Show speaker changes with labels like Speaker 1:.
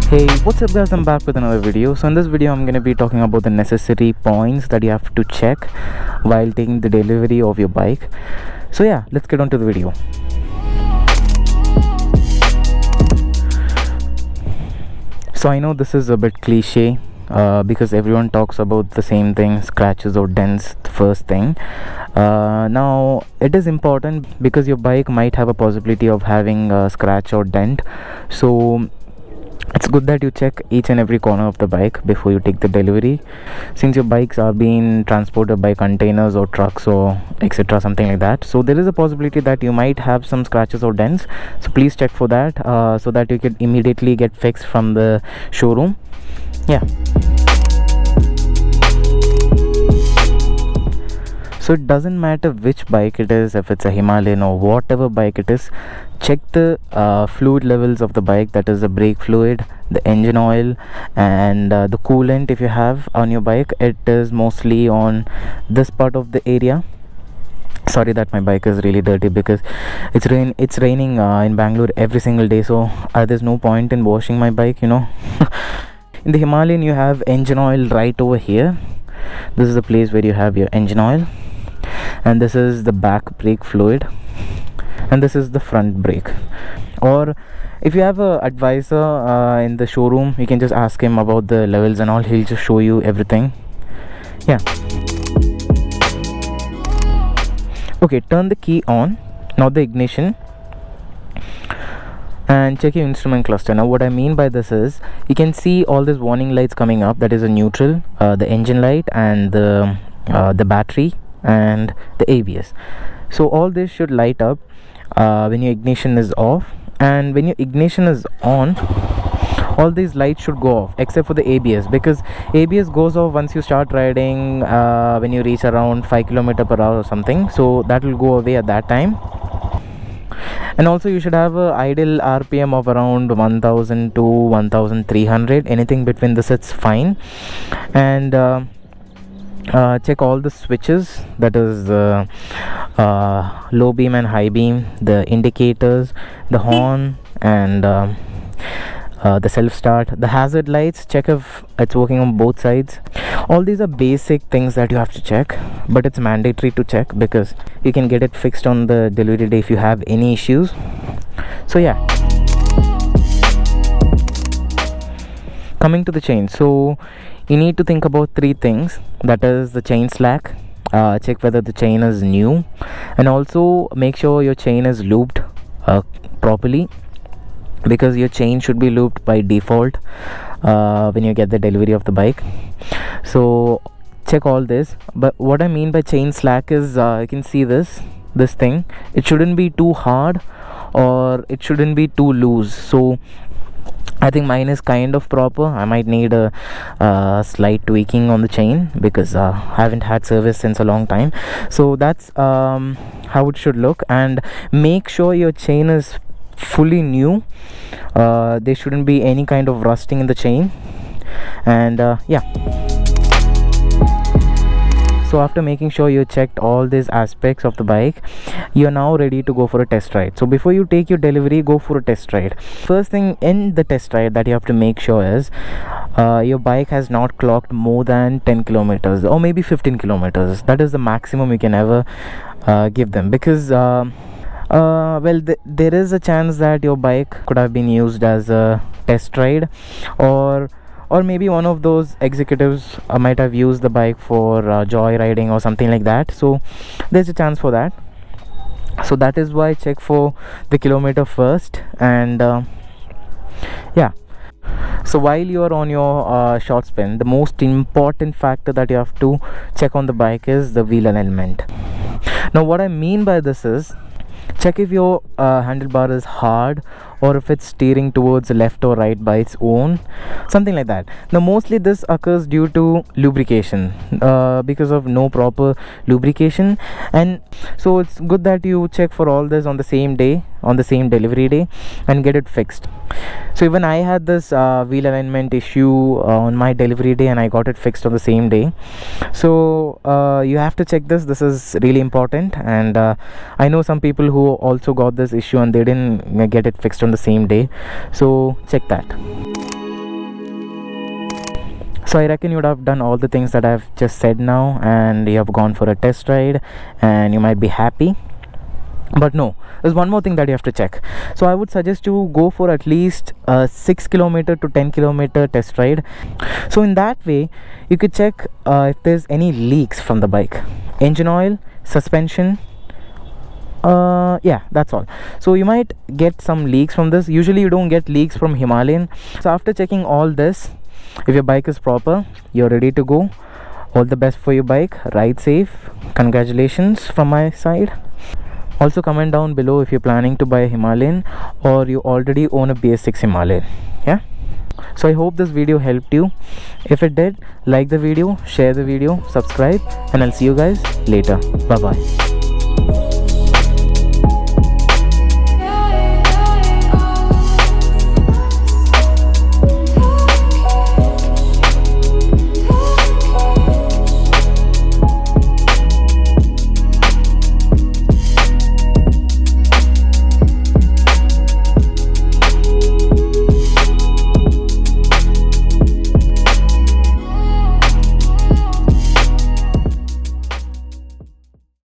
Speaker 1: Hey, what's up guys, I'm back with another video. So in this video I'm going to be talking about the necessary points that you have to check while taking the delivery of your bike. So yeah, let's get on to the video. So I know this is a bit cliche because everyone talks about the same thing, scratches or dents, the first thing. Now it is important because your bike might have a possibility of having a scratch or dent. So it's good that you check each and every corner of the bike before you take the delivery, since your bikes are being transported by containers or trucks or etc, something like that. So there is a possibility that you might have some scratches or dents, so please check for that so that you can immediately get fixed from the showroom. Yeah, so it doesn't matter which bike it is, if it's a Himalayan or whatever bike it is, check the fluid levels of the bike, that is the brake fluid, the engine oil, and the coolant. If you have on your bike, it is mostly on this part of the area. Sorry that my bike is really dirty because it's raining in Bangalore every single day, so there's no point in washing my bike, you know. In the Himalayan you have engine oil right over here. This is the place where you have your engine oil, and this is the back brake fluid, and this is the front brake. Or if you have a advisor in the showroom, you can just ask him about the levels and all. He'll just show you everything. Yeah, okay, turn the key on, now the ignition, and check your instrument cluster. Now what I mean by this is, you can see all these warning lights coming up, that is a neutral, the engine light, and the battery and the ABS. So all this should light up when your ignition is off, and when your ignition is on, all these lights should go off except for the ABS, because ABS goes off once you start riding when you reach around 5 km/h or something, so that will go away at that time. And also you should have a ideal RPM of around 1000 to 1300, anything between this, it's fine. And check all the switches, that is low beam and high beam, the indicators, the horn, and the self start, the hazard lights, check if it's working on both sides. All these are basic things that you have to check, but it's mandatory to check because you can get it fixed on the delivery day if you have any issues. So yeah, coming to the chain, so you need to think about three things, that is the chain slack, check whether the chain is new, and also make sure your chain is looped properly, because your chain should be looped by default when you get the delivery of the bike. So check all this. But what I mean by chain slack is, you can see this thing, it shouldn't be too hard or it shouldn't be too loose. So I think mine is kind of proper. I might need a slight tweaking on the chain because I haven't had service since a long time. So that's how it should look. And make sure your chain is fully new. There shouldn't be any kind of rusting in the chain. And yeah, so after making sure you checked all these aspects of the bike, you're now ready to go for a test ride. So before you take your delivery, go for a test ride. First thing in the test ride that you have to make sure is your bike has not clocked more than 10 kilometers or maybe 15 kilometers. That is the maximum you can ever give them, because well, there is a chance that your bike could have been used as a test ride, or maybe one of those executives might have used the bike for joy riding or something like that. So there's a chance for that. So that is why check for the kilometer first. And yeah, so while you are on your short spin, the most important factor that you have to check on the bike is the wheel alignment. Now what I mean by this is, check if your handlebar is hard or if it's steering towards left or right by its own, something like that. Now mostly this occurs due to lubrication, because of no proper lubrication. And so it's good that you check for all this on the same day, on the same delivery day, and get it fixed. So even I had this wheel alignment issue on my delivery day, and I got it fixed on the same day. So you have to check this is really important. And I know some people who also got this issue and they didn't get it fixed on the same day, so check that. So I reckon you would have done all the things that I've just said now, and you have gone for a test ride and you might be happy. But no, there's one more thing that you have to check. So I would suggest you go for at least a 6 kilometer to 10 kilometer test ride. So in that way you could check if there's any leaks from the bike, engine oil, suspension. Yeah, that's all. So you might get some leaks from this. Usually you don't get leaks from Himalayan. So after checking all this, if your bike is proper, you're ready to go. All the best for your bike. Ride safe. Congratulations from my side. Also comment down below if you're planning to buy a Himalayan or you already own a BS6 Himalayan. Yeah, so I hope this video helped you. If it did, like the video, share the video, subscribe, and I'll see you guys later. Bye bye.